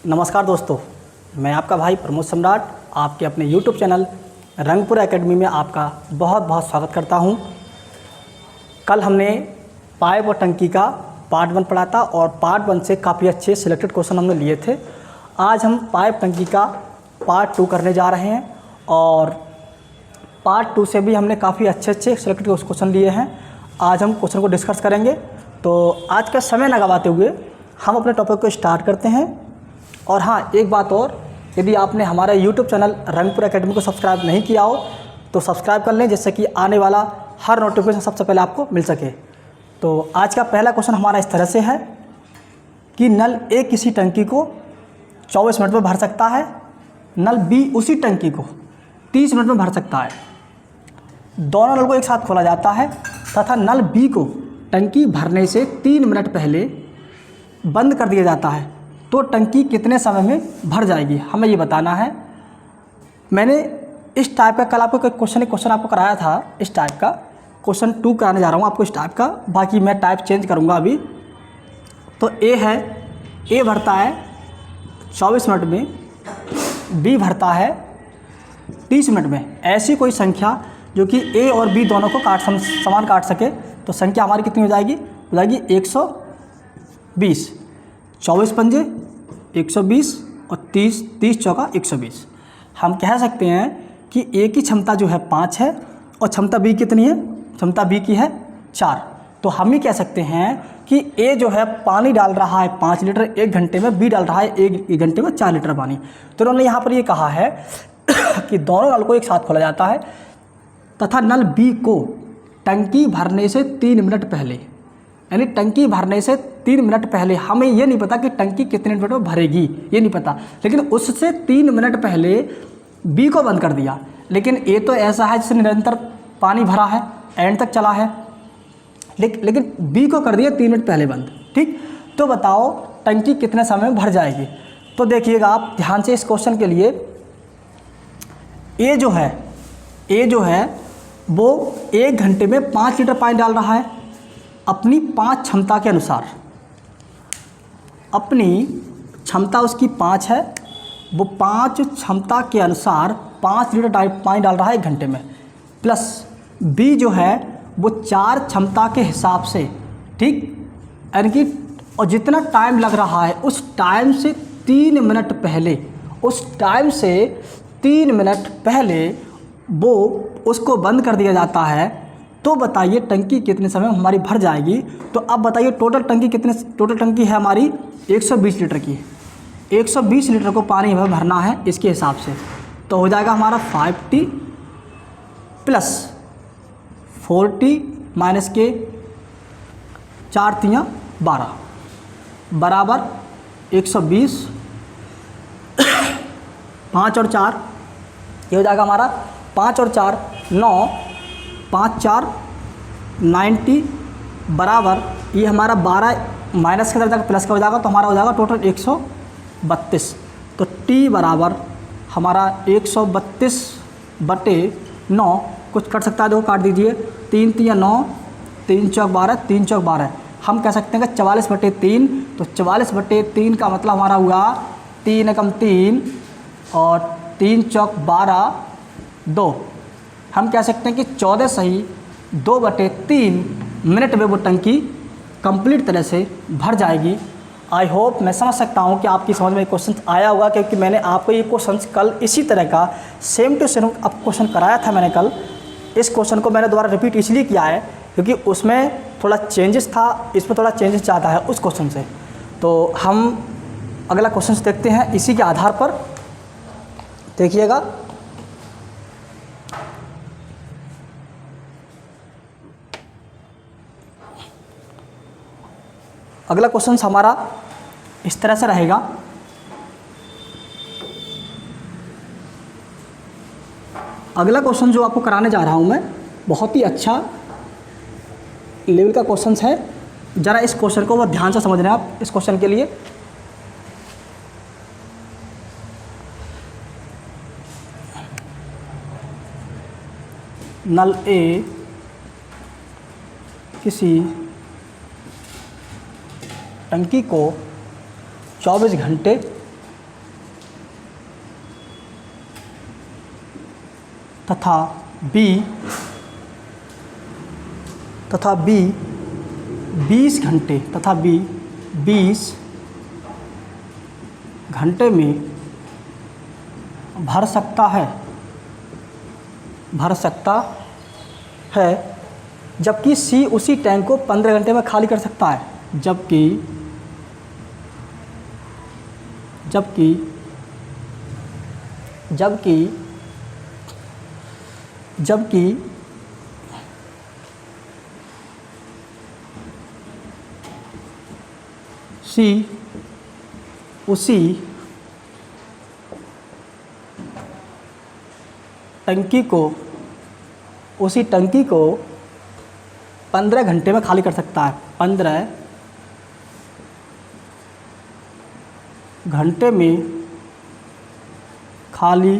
नमस्कार दोस्तों, मैं आपका भाई प्रमोद सम्राट आपके अपने YouTube चैनल रंगपुर एकेडमी में आपका बहुत बहुत स्वागत करता हूं। कल हमने पाइप और टंकी का पार्ट 1 पढ़ा था और पार्ट 1 से काफ़ी अच्छे सिलेक्टेड क्वेश्चन हमने लिए थे। आज हम पाइप टंकी का पार्ट 2 करने जा रहे हैं और पार्ट 2 से भी हमने काफ़ी अच्छे सिलेक्टेड क्वेश्चन लिए हैं। आज हम क्वेश्चन को डिस्कस करेंगे। तो आज का समय न गवाते हुए हम अपने टॉपिक को स्टार्ट करते हैं। और हाँ, एक बात और, यदि आपने हमारा YouTube चैनल रंगपुर एकेडमी को सब्सक्राइब नहीं किया हो तो सब्सक्राइब कर लें, जिससे कि आने वाला हर नोटिफिकेशन सबसे पहले आपको मिल सके। तो आज का पहला क्वेश्चन हमारा इस तरह से है कि नल ए किसी टंकी को 24 मिनट में भर सकता है, नल बी उसी टंकी को 30 मिनट में भर सकता है। दोनों नल को एक साथ खोला जाता है तथा नल बी को टंकी भरने से 3 मिनट पहले बंद कर दिया जाता है, तो टंकी कितने समय में भर जाएगी, हमें ये बताना है। मैंने इस टाइप का कल आपको क्वेश्चन आपको कराया था। इस टाइप का क्वेश्चन 2 कराने जा रहा हूँ आपको इस टाइप का, बाकी मैं टाइप चेंज करूँगा अभी। तो ए है, ए भरता है 24 मिनट में, बी भरता है 30 मिनट में। ऐसी कोई संख्या जो कि ए और बी दोनों को समान काट सके, तो संख्या हमारी कितनी हो जाएगी? 120। 24 पंजे 120 और 30 चौका 120। हम कह सकते हैं कि ए की क्षमता जो है 5 है और क्षमता बी कितनी है? क्षमता बी की है 4। तो हम ही कह सकते हैं कि ए जो है पानी डाल रहा है 5 लीटर 1 घंटे में, बी डाल रहा है 1 घंटे में 4 लीटर पानी। तो उन्होंने यहाँ पर ये कहा है कि दोनों नल को एक साथ खोला जाता है तथा नल बी को टंकी भरने से 3 मिनट पहले, यानी टंकी भरने से 3 मिनट पहले, हमें ये नहीं पता कि टंकी कितने मिनट में भरेगी, ये नहीं पता, लेकिन उससे 3 मिनट पहले बी को बंद कर दिया। लेकिन ए तो ऐसा है जिसने निरंतर पानी भरा है, एंड तक चला है, लेकिन बी को कर दिया 3 मिनट पहले बंद। ठीक, तो बताओ टंकी कितने समय में भर जाएगी? तो देखिएगा आप ध्यान से इस क्वेश्चन के लिए। ए जो है वो 1 घंटे में 5 लीटर पानी डाल रहा है अपनी 5 क्षमता के अनुसार। अपनी क्षमता उसकी 5 है, वो 5 क्षमता के अनुसार 5 लीटर पानी डाल रहा है 1 घंटे में। प्लस बी जो है वो 4 क्षमता के हिसाब से, ठीक, यानी कि और जितना टाइम लग रहा है उस टाइम से 3 मिनट पहले, वो उसको बंद कर दिया जाता है। तो बताइए टंकी कितने समय में हमारी भर जाएगी? तो अब बताइए टोटल टंकी है हमारी 120 लीटर की। 120 लीटर को पानी हमें भरना है इसके हिसाब से। तो हो जाएगा हमारा 5T प्लस 4T माइनस के 4 तियाँ 12 बराबर 120। 5 और 4 ये हो जाएगा हमारा 5 और 4 9, 5 4 90 बराबर ये हमारा 12 माइनस का जाएगा प्लस का हो जाएगा, तो हमारा हो जाएगा टोटल 132। तो टी बराबर हमारा 132/9, कुछ कट सकता है, देखो काट दीजिए, 3 तियाँ 9, 3 चौक 12, 3 चौक 12। हम कह सकते हैं कि 44/3। तो 44/3 का मतलब हमारा हुआ 3 एकम 3 और 3 चौक 12 2। हम कह सकते हैं कि 14 सही 2/3 मिनट में वो टंकी कंप्लीट तरह से भर जाएगी। आई होप, मैं समझ सकता हूँ कि आपकी समझ में क्वेश्चन आया होगा, क्योंकि मैंने आपको ये क्वेश्चन कल इसी तरह का सेम टू सेम अब क्वेश्चन कराया था मैंने कल। इस क्वेश्चन को मैंने दोबारा रिपीट इसलिए किया है क्योंकि उसमें थोड़ा चेंजेस था, इसमें थोड़ा चेंजेस ज़्यादा है उस क्वेश्चन से। तो हम अगला क्वेश्चन देखते हैं इसी के आधार पर। देखिएगा, अगला क्वेश्चन हमारा इस तरह से रहेगा। अगला क्वेश्चन जो आपको कराने जा रहा हूं मैं, बहुत ही अच्छा लेवल का क्वेश्चन है। ज़रा इस क्वेश्चन को बहुत ध्यान से समझ रहे हैं आप। इस क्वेश्चन के लिए नल ए किसी टंकी को 24 घंटे तथा बी 20 घंटे तथा बी 20 घंटे में भर सकता है, जबकि सी उसी टैंक को 15 घंटे में खाली कर सकता है। जबकि सी उसी टंकी को 15 घंटे में खाली कर सकता है। 15 घंटे में खाली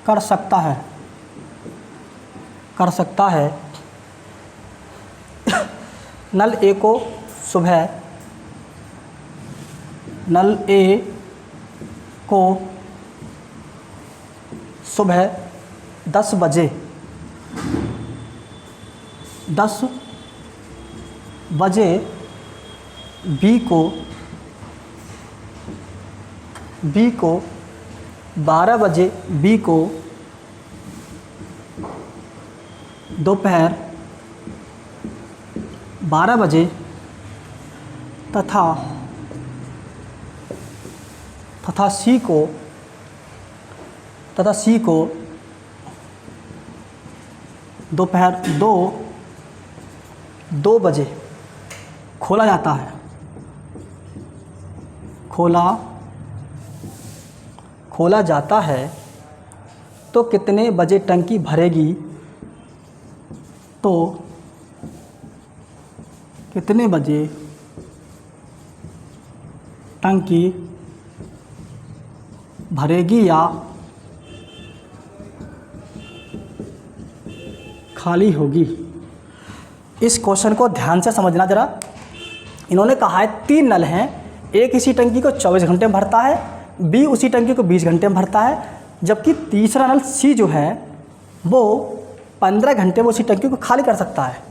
कर सकता है। नल ए को सुबह 10 बजे बी को 12 बजे बी को दोपहर 12 बजे तथा सी को दोपहर 2 बजे खोला जाता है। खोला जाता है तो कितने बजे टंकी भरेगी? तो कितने बजे टंकी भरेगी या खाली होगी? इस क्वेश्चन को ध्यान से समझना ज़रा। इन्होंने कहा है 3 नल हैं, एक इसी टंकी को 24 घंटे में भरता है, बी उसी टंकी को 20 घंटे में भरता है, जबकि तीसरा नल सी जो है वो 15 घंटे में उसी टंकी को खाली कर सकता है।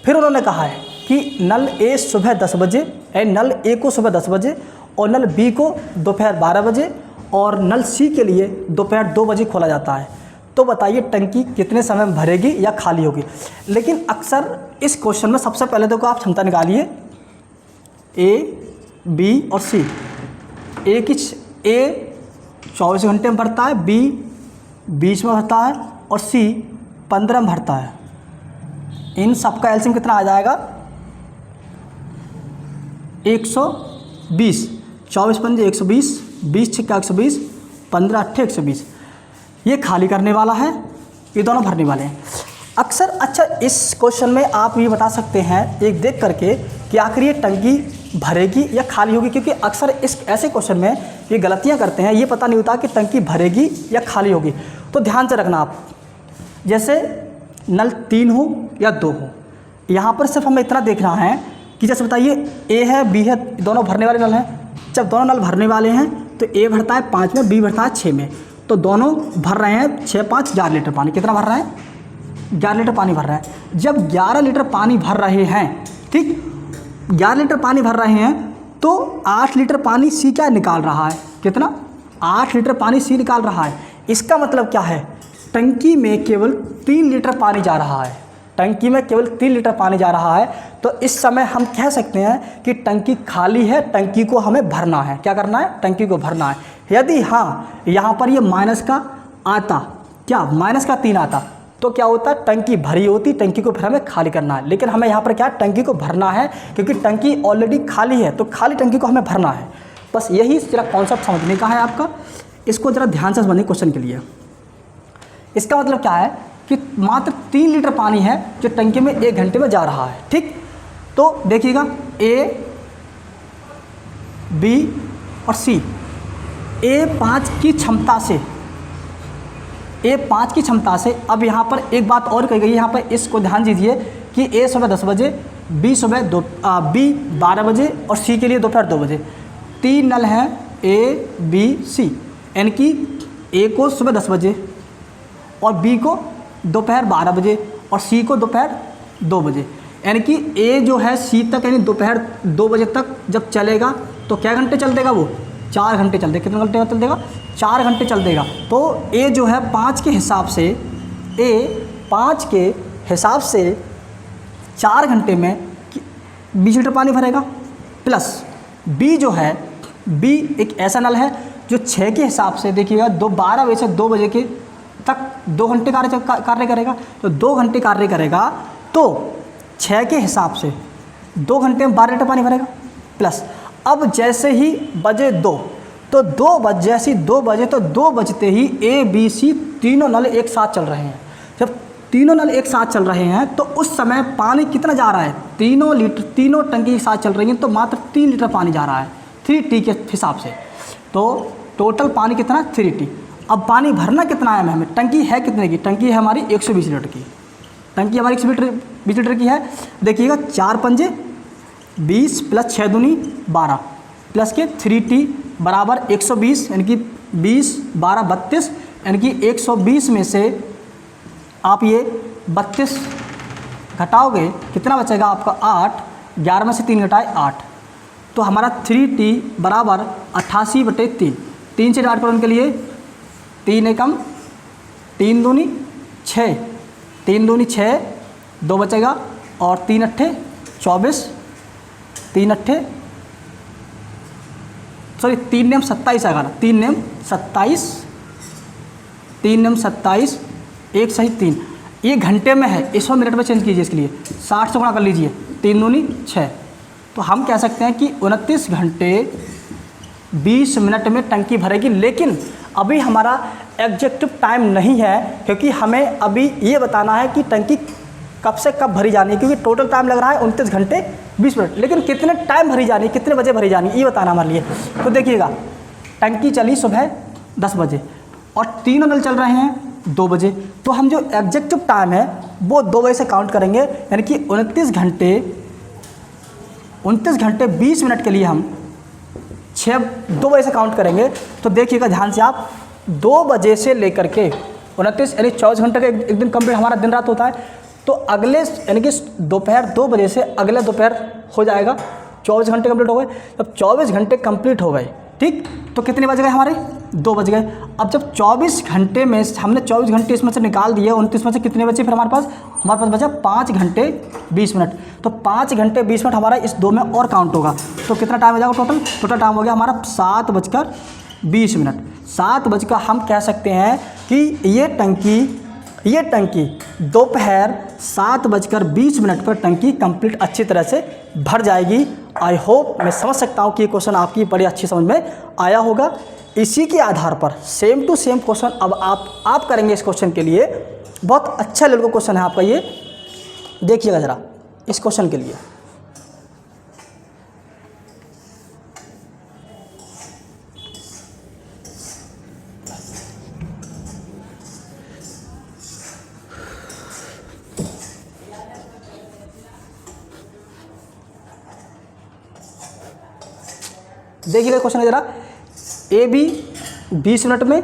फिर उन्होंने कहा है कि नल ए सुबह 10 बजे नल ए को सुबह 10 बजे और नल बी को दोपहर 12 बजे और नल सी के लिए दोपहर 2 बजे खोला जाता है। तो बताइए टंकी कितने समय में भरेगी या खाली होगी? लेकिन अक्सर इस क्वेश्चन में सबसे पहले तो आप क्षमता निकालिए, ए बी और सी। ए 24 घंटे में भरता है, बी 20 में भरता है और सी 15 में भरता है। इन सबका एलसीएम कितना आ जाएगा? 120। 24 पंजे 120, 20 छिक्का 120, 15 अट्ठे 120। ये खाली करने वाला है, ये दोनों भरने वाले हैं। अक्सर अच्छा इस क्वेश्चन में आप ये बता सकते हैं एक देख करके कि आखिर ये टंकी भरेगी या खाली होगी, क्योंकि अक्सर इस ऐसे क्वेश्चन में ये गलतियां करते हैं, ये पता नहीं होता कि टंकी भरेगी या खाली होगी। तो ध्यान से रखना आप, जैसे नल 3 हो या 2 हो, यहाँ पर सिर्फ हमें इतना देखना है कि जैसे बताइए ए है बी है, दोनों भरने वाले नल हैं। जब दोनों नल भरने वाले हैं तो ए भरता है 5 में, बी भरता है 6 में, तो दोनों भर रहे हैं 6 5 11 लीटर पानी। कितना भर रहा है? 11 लीटर पानी भर रहा है। जब 11 लीटर पानी भर रहे हैं, ठीक, 11 लीटर पानी भर रहे हैं तो 8 लीटर पानी सी क्या निकाल रहा है? कितना? 8 लीटर पानी सी निकाल रहा है। इसका मतलब क्या है? टंकी में केवल 3 लीटर पानी जा रहा है। टंकी में केवल 3 लीटर पानी जा रहा है। तो इस समय हम कह सकते हैं कि टंकी खाली है, टंकी को हमें भरना है। क्या करना है? टंकी को भरना है। यदि हाँ यहाँ पर ये माइनस का आता, क्या माइनस का 3 आता, तो क्या होता? टंकी भरी होती, टंकी को फिर हमें खाली करना है। लेकिन हमें यहाँ पर क्या, टंकी को भरना है, क्योंकि टंकी ऑलरेडी खाली है, तो खाली टंकी को हमें भरना है। बस यही जरा कॉन्सेप्ट समझने का है आपका। इसको ज़रा ध्यान से समझने क्वेश्चन के लिए। इसका मतलब क्या है कि मात्र 3 लीटर पानी है जो टंकी में 1 घंटे में जा रहा है। ठीक, तो देखिएगा ए बी और सी, A5 की क्षमता से अब यहाँ पर एक बात और कही गई है, यहाँ पर इसको ध्यान दीजिए कि ए सुबह 10 बजे, बी 12 बजे और सी के लिए दोपहर 2 बजे। 3 नल हैं ए बी सी, यानी कि ए को सुबह 10 बजे, और बी को दोपहर 12 बजे और सी को दोपहर 2 बजे। यानी कि ए जो है सी तक यानी दोपहर 2 बजे तक जब चलेगा तो क्या घंटे चल देगा वो 4 घंटे चल देगा। कितने घंटे चल देगा 4 घंटे चल देगा। तो ए जो है 5 के हिसाब से 4 घंटे में 20 लीटर पानी भरेगा। प्लस बी जो है बी एक ऐसा नल है जो 6 के हिसाब से देखिएगा 12 बजे से 2 बजे के तक 2 घंटे कार्य करेगा। तो 2 घंटे कार्य करेगा तो 6 के हिसाब से 2 घंटे में 12 लीटर पानी भरेगा। प्लस अब जैसे ही बजे 2 तो 2 बजे तो 2 बजते ही ए बी सी तीनों नल एक साथ चल रहे हैं। जब तीनों नल एक साथ चल रहे हैं तो उस समय पानी कितना जा रहा है, तीनों टंकी एक साथ चल रही हैं तो मात्र 3 लीटर पानी जा रहा है 3T के हिसाब से। तो टोटल पानी कितना 3T। अब पानी भरना कितना है हमें, टंकी है कितने की, टंकी है हमारी 120 लीटर की। टंकी हमारी 120 लीटर की है। देखिएगा 4 पंजे 20 प्लस 6 दूनी 12 प्लस के 3T बराबर 120 यानी कि 20 12 32 यानी कि 120 में से आप ये 32 घटाओगे कितना बचेगा आपका 8, 11 में से 3 घटाए 8, तो हमारा 3T बराबर 88/3। 3 से डिवाइड करो उनके लिए 3 एकम 3 दूनी 6, 3 दूनी 6 2 बचेगा और 3 अट्ठे 24, 3 अट्ठे 3 नेम 27 आएगा ना, 3 नेम 27, 3 नेम 27 1 सही 3। ये घंटे में है, इसको मिनट में चेंज कीजिए। इसके लिए 60 से गुणा कर लीजिए 3 दूनी 6। तो हम कह सकते हैं कि 29 घंटे 20 मिनट में टंकी भरेगी। लेकिन अभी हमारा एग्जैक्ट टाइम नहीं है क्योंकि हमें अभी ये बताना है कि टंकी कब से कब भरी जानी है, क्योंकि टोटल टाइम लग रहा है 29 घंटे 20 मिनट। लेकिन कितने टाइम भरी जानी है, कितने बजे भरी जानी है, ये बताना हमारे लिए। तो देखिएगा टंकी चली सुबह 10 बजे और तीनों नल चल रहे हैं 2 बजे। तो हम जो एग्जैक्ट टाइम है वो 2 बजे से काउंट करेंगे, यानी कि 29 घंटे 20 मिनट के लिए हम 2 बजे से काउंट करेंगे। तो देखिएगा ध्यान से आप 2 बजे से लेकर के 29 यानी 24 घंटे का एक दिन कंप्लीट हमारा दिन रात होता है। तो अगले यानी कि दोपहर 2 बजे से अगले दोपहर हो जाएगा 24 घंटे कंप्लीट हो गए। जब 24 घंटे कंप्लीट हो गए, ठीक, तो कितने बज गए हमारे 2 बज गए। अब जब 24 घंटे में हमने 24 घंटे इसमें से निकाल दिए, 29 में से कितने बचे फिर हमारे पास बचा 5 घंटे 20 मिनट। तो 5 घंटे 20 मिनट हमारा इस 2 में और काउंट होगा। तो कितना टाइम हो जाएगा टोटल टाइम हो गया हमारा 7:20 मिनट। 7 बजकर हम कह सकते हैं कि ये टंकी दोपहर 7:20 पर टंकी कंप्लीट अच्छी तरह से भर जाएगी। आई होप, मैं समझ सकता हूँ कि ये क्वेश्चन आपकी बड़ी अच्छी समझ में आया होगा। इसी के आधार पर सेम टू सेम क्वेश्चन अब आप करेंगे। इस क्वेश्चन के लिए बहुत अच्छा लेवल का क्वेश्चन है आपका ये, देखिएगा ज़रा इस क्वेश्चन के लिए। देखिएगा क्वेश्चन है ज़रा, ए बी 20 मिनट में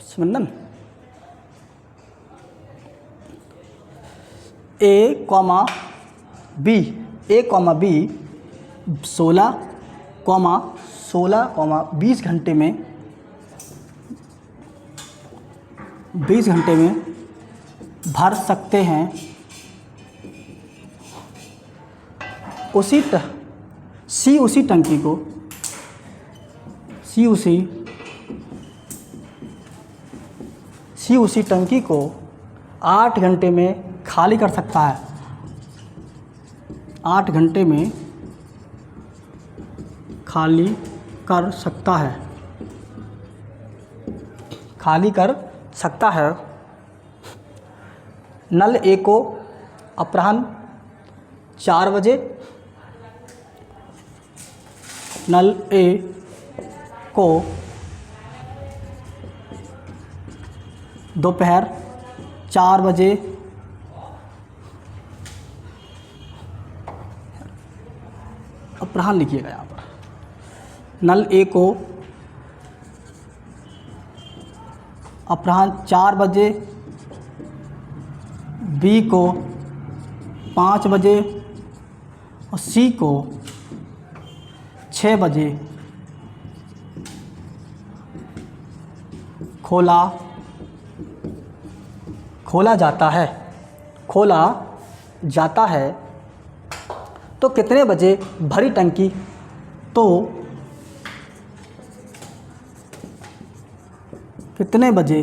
समझन ए कॉमा बी 16 घंटे में 20 घंटे में भर सकते हैं। उसी टंकी को उसी टंकी को 8 घंटे में खाली कर सकता है। 8 घंटे में खाली कर सकता है। नल ए को अपराह्न 4 बजे, नल ए को दोपहर 4 बजे अपराह्न लिखिएगा यहाँ पर नल ए को अपराह्न 4 बजे, बी को 5 बजे और सी को 6 बजे खोला जाता है तो कितने बजे भरी टंकी, तो कितने बजे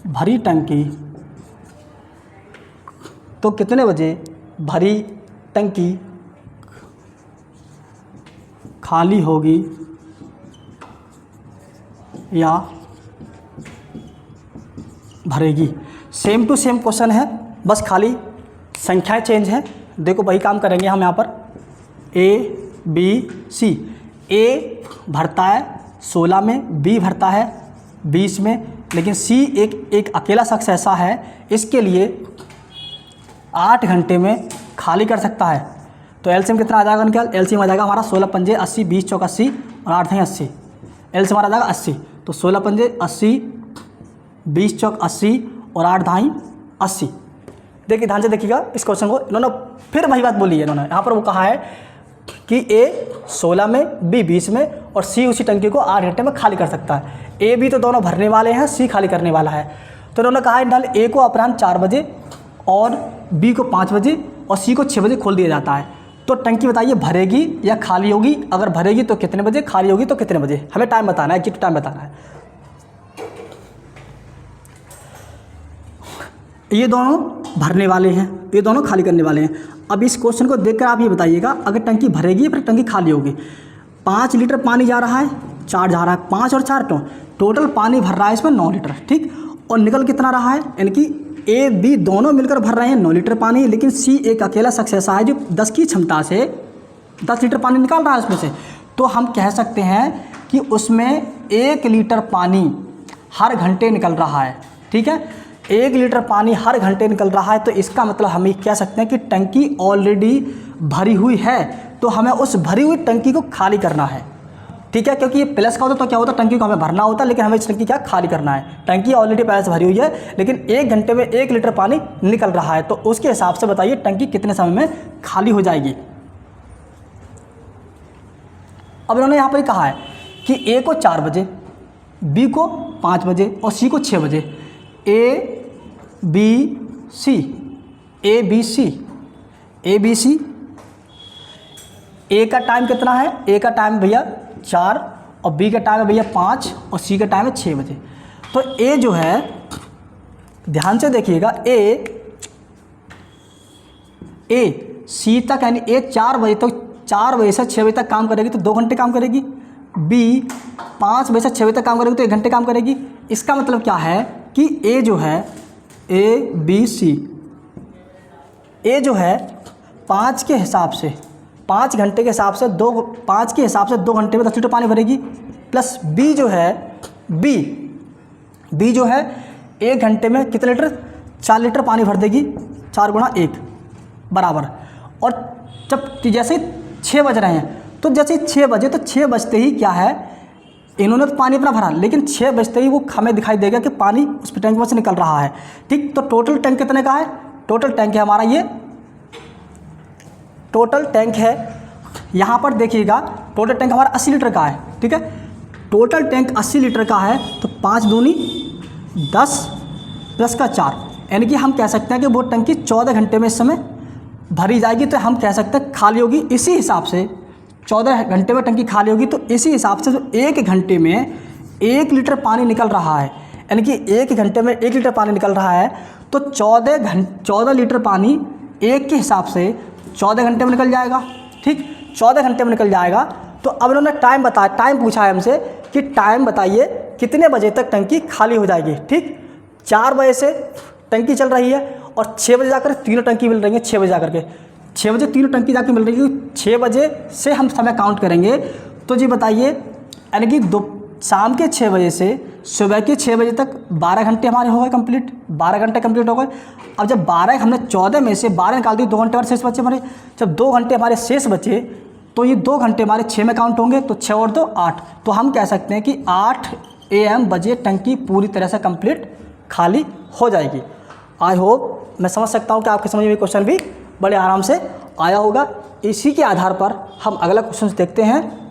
भरी टंकी, तो कितने बजे भरी टंकी खाली होगी या भरेगी। सेम टू सेम क्वेश्चन है, बस खाली संख्याएं चेंज हैं। देखो वही काम करेंगे हम यहाँ पर। ए बी सी, ए भरता है 16 में, बी भरता है 20 में, लेकिन सी एक अकेला शख्स ऐसा है इसके लिए 8 घंटे में खाली कर सकता है। तो एलसीएम कितना आ जाएगा उनका? एलसीएम आ जाएगा हमारा 16 पंजे 80, 20 चौक 80 और 8 हैं 80। एलसीएम आ जाएगा 80। तो 16 पंजे 80, 20 चौक 80 और 8 धाई 80। देखिए ध्यान से देखिएगा इस क्वेश्चन को। इन्होंने फिर वही बात बोली है, इन्होंने यहाँ पर वो कहा है कि ए 16 में, बी 20 में और सी उसी टंकी को 8 घंटे में खाली कर सकता है। ए बी तो दोनों भरने वाले हैं, सी खाली करने वाला है। तो इन्होंने कहा है नल ए को अपराह्न 4 बजे और बी को 5 बजे और सी को 6 बजे खोल दिया जाता है। तो टंकी बताइए भरेगी या खाली होगी? अगर भरेगी तो कितने बजे, खाली होगी तो कितने बजे? हमें टाइम बताना है, एग्जैक्ट टाइम बताना है। ये दोनों भरने वाले हैं, ये दोनों खाली करने वाले हैं। अब इस क्वेश्चन को देखकर आप ये बताइएगा, अगर टंकी भरेगी फिर टंकी खाली होगी। 5 लीटर पानी जा रहा है, 4 जा रहा है, 5 और 4 टोटल पानी भर रहा है इसमें 9 लीटर, ठीक। और निकल कितना रहा है? यानी कि ए बी दोनों मिलकर भर रहे हैं 9 लीटर पानी, लेकिन सी एक अकेला शख्स ऐसा है जो 10 की क्षमता से 10 लीटर पानी निकाल रहा है उसमें से। तो हम कह सकते हैं कि उसमें 1 लीटर पानी हर घंटे निकल रहा है, ठीक है। 1 लीटर पानी हर घंटे निकल रहा है, तो इसका मतलब हम ये कह सकते हैं कि टंकी ऑलरेडी भरी हुई है, तो हमें उस भरी हुई टंकी को खाली करना है, ठीक है। क्योंकि ये प्लस का होता तो क्या होता, टंकी को हमें भरना होता, लेकिन हमें इस टंकी क्या खाली करना है। टंकी ऑलरेडी पहले से भरी हुई है, लेकिन 1 घंटे में 1 लीटर पानी निकल रहा है, तो उसके हिसाब से बताइए टंकी कितने समय में खाली हो जाएगी। अब इन्होंने यहाँ पर कहा है कि ए को 4 बजे, बी को 5 बजे और सी को 6 बजे। A B C, A B C, ए का टाइम कितना है? ए का टाइम भैया 4 और बी का टाइम है भैया 5 और सी का टाइम है 6 बजे। तो ए जो है, ध्यान से देखिएगा, ए सी तक यानी ए 4 बजे तक, 4 बजे से 6 बजे तक काम करेगी तो 2 घंटे काम करेगी। बी 5 बजे से 6 बजे तक काम करेगी तो 1 घंटे काम करेगी। इसका मतलब क्या है कि ए जो है, ए बी सी, ए जो है 5 के हिसाब से, 5 घंटे के हिसाब से 5 के हिसाब से 2 घंटे में 10 लीटर पानी भरेगी। प्लस बी जो है, बी जो है 1 घंटे में कितने लीटर? 4 लीटर पानी भर देगी, 4 गुणा 1 बराबर। और जब जैसे 6 बज रहे हैं, तो जैसे 6 बजे, तो 6 बजते ही क्या है, इन्होंने तो पानी अपना भरा, लेकिन 6 बजते ही वो हमें दिखाई देगा कि पानी उस टैंक में से निकल रहा है, ठीक। तो टोटल टैंक कितने का है? टोटल टैंक है हमारा, ये टोटल टैंक है। यहाँ पर देखिएगा टोटल टैंक हमारा 80 लीटर का है, ठीक है। टोटल टैंक 80 लीटर का है, तो 5 दूनी 10 प्लस का 4, यानी कि हम कह सकते हैं कि वो टंकी 14 घंटे में इस समय भरी जाएगी। तो हम कह सकते हैं खाली होगी इसी हिसाब से, 14 घंटे में टंकी खाली होगी। तो इसी हिसाब से जो 1 घंटे में 1 लीटर पानी निकल रहा है, यानी कि 1 घंटे में 1 लीटर पानी निकल रहा है, तो 14 लीटर पानी 1 के हिसाब से 14 घंटे में निकल जाएगा, ठीक। 14 घंटे में निकल जाएगा। तो अब इन्होंने टाइम बताया, टाइम पूछा है हमसे कि टाइम बताइए कितने बजे तक टंकी खाली हो जाएगी, ठीक। 4 बजे से टंकी चल रही है और 6 बजे जाकर तीनों टंकी मिल रही है, 6 बजे जाकर के 6 बजे तीनों टंकी जाके मिल रही है। 6 बजे से हम समय काउंट करेंगे, तो जी बताइए, यानी कि शाम के 6 बजे से सुबह के 6 बजे तक 12 घंटे हमारे हो गए कंप्लीट, 12 घंटे कंप्लीट हो गए। अब जब 12 हमने 14 में से 12 निकाल दी, 2 घंटे और शेष बचे हमारे। जब 2 घंटे हमारे शेष बचे, तो ये 2 घंटे हमारे 6 में काउंट होंगे, तो 6 और 2 8। तो हम कह सकते हैं कि 8 AM बजे टंकी पूरी तरह से कंप्लीट खाली हो जाएगी। आई होप मैं समझ सकता हूँ कि आपके समझ में क्वेश्चन भी बड़े आराम से आया होगा। इसी के आधार पर हम अगला क्वेश्चन देखते हैं।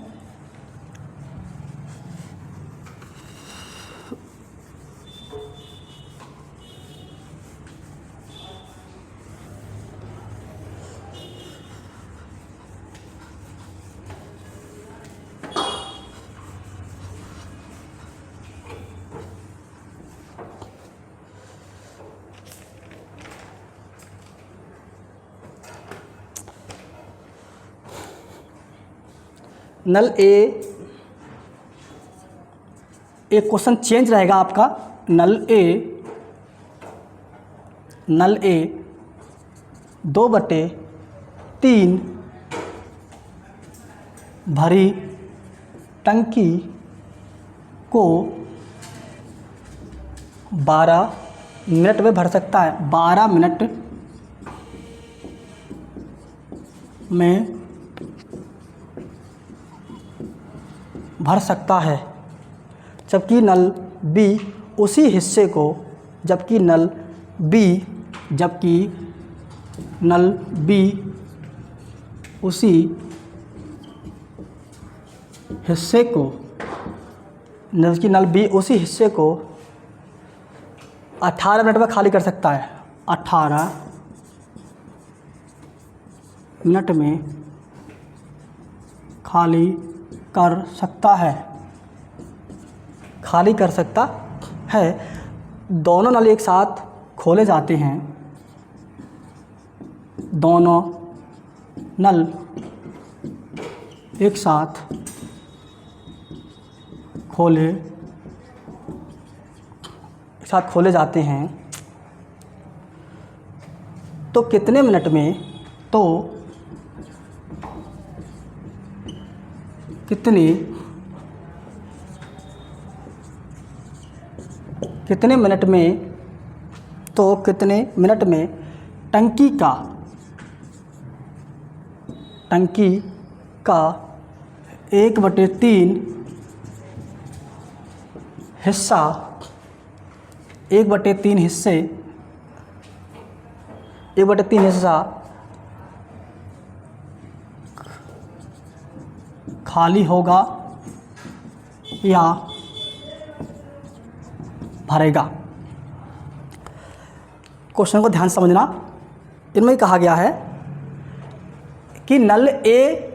नल ए, एक क्वेश्चन चेंज रहेगा आपका। नल ए 2/3 भरी टंकी को 12 मिनट में भर सकता है। 12 मिनट में भर सकता है, जबकि नल बी उसी हिस्से को उसी हिस्से को 18 मिनट में खाली कर सकता है। 18 मिनट में खाली कर सकता है। दोनों नल एक साथ खोले जाते हैं। दोनों नल एक साथ खोले जाते हैं तो कितने मिनट में कितने मिनट में टंकी का 1/3 हिस्सा खाली होगा या भरेगा। क्वेश्चन को ध्यान समझना। इनमें कहा गया है कि नल ए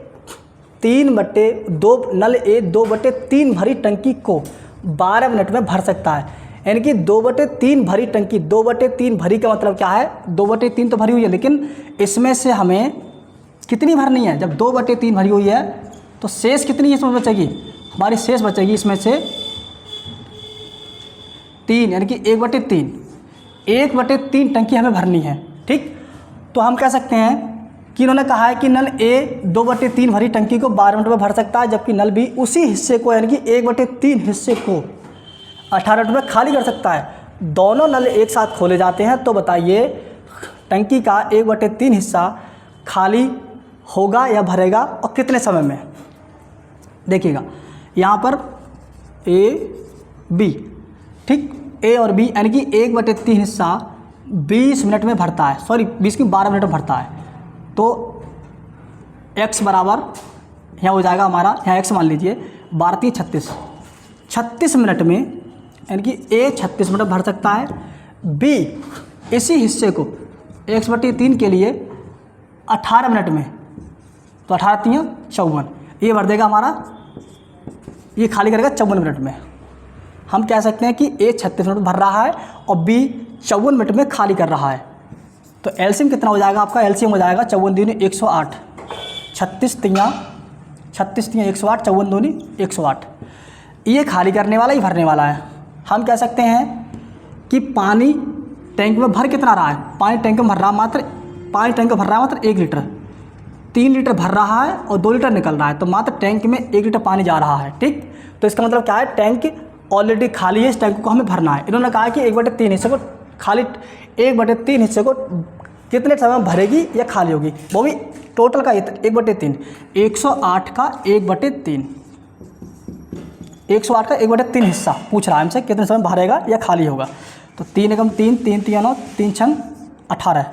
2/3 भरी टंकी को 12 मिनट में भर सकता है। यानी कि 2/3 भरी टंकी, 2/3 भरी का मतलब क्या है? 2/3 तो भरी हुई है, लेकिन इसमें से हमें कितनी भरनी है? जब 2/3 भरी हुई है तो शेष कितनी इसमें बचेगी? हमारी शेष बचेगी इसमें से 3, यानी कि 1/3 टंकी हमें भरनी है। ठीक, तो हम कह सकते हैं कि इन्होंने कहा है कि नल ए 2/3 भरी टंकी को 12 मिनट में भर सकता है, जबकि नल बी उसी हिस्से को, यानी कि 1/3 हिस्से को 18 मिनट में खाली कर सकता है। दोनों नल एक साथ खोले जाते हैं, तो बताइए टंकी का 1/3 हिस्सा खाली होगा या भरेगा और कितने समय में? देखिएगा यहाँ पर ए बी, ठीक, ए और बी, यानी कि 1/3 हिस्सा 20 मिनट में भरता है, 12 मिनट में भरता है। तो x बराबर यहाँ हो जाएगा हमारा, यहाँ x मान लीजिए 12×3 = 36 मिनट में, यानी कि a 36 मिनट भर सकता है। b इसी हिस्से को 1/3 के लिए 18 मिनट में, तो 18×3 = 54, ये भर देगा हमारा, ये खाली करेगा 54 मिनट में। हम कह सकते हैं कि a 36 मिनट भर रहा है और b 54 मिनट में खाली कर रहा है। तो एलसीएम कितना हो जाएगा आपका? एलसीएम हो जाएगा 54 दूनी 108, 36 तियाँ 108, 54 दूनी 108। ये खाली करने वाला ही भरने वाला है। हम कह सकते हैं कि पानी टैंक में भर कितना रहा है? पानी टैंक में भर रहा मात्र 1 लीटर, 3 लीटर भर रहा है और 2 लीटर निकल रहा है, तो मात्र टैंक में 1 लीटर पानी जा रहा है। ठीक, तो इसका मतलब क्या है? टैंक ऑलरेडी खाली है, इस टैंक को हमें भरना है। इन्होंने कहा कि 1/3 हिस्से को खाली, 1/3 हिस्से को कितने समय में भरेगी या खाली होगी, वो भी टोटल का 1/3, 108 का 1/3, 108 का 1/3 हिस्सा पूछ रहा है हमसे, कितने समय भरेगा या खाली होगा। तो 3 एकम 3, 3 3 9, 3 छंग 18।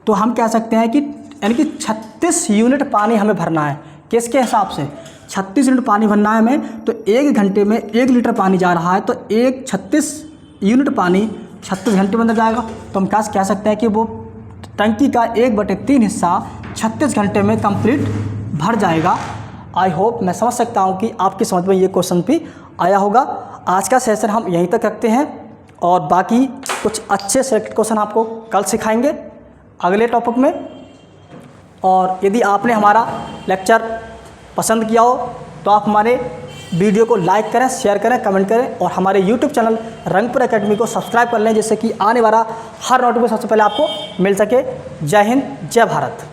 तो हम कह सकते हैं कि यानी कि 36 यूनिट पानी हमें भरना है। किसके हिसाब से? 36 यूनिट पानी भरना है हमें। तो 1 घंटे में 1 लीटर पानी जा रहा है, तो 36 यूनिट पानी 36 घंटे में अंदर जाएगा। तो हम क्या कह सकते हैं कि वो टंकी का 1/3 हिस्सा 36 घंटे में कंप्लीट भर जाएगा। आई होप मैं समझ सकता हूँ कि आपकी समझ में ये क्वेश्चन भी आया होगा। आज का सेशन हम यहीं तक रखते हैं और बाकी कुछ अच्छे सेलेक्टेड क्वेश्चन आपको कल सिखाएंगे अगले टॉपिक में। और यदि आपने हमारा लेक्चर पसंद किया हो तो आप हमारे वीडियो को लाइक करें, शेयर करें, कमेंट करें और हमारे यूट्यूब चैनल रंगपुर एकेडमी को सब्सक्राइब कर लें, जिससे कि आने वाला हर नोटिफिकेशन सबसे पहले आपको मिल सके। जय हिंद, जय भारत।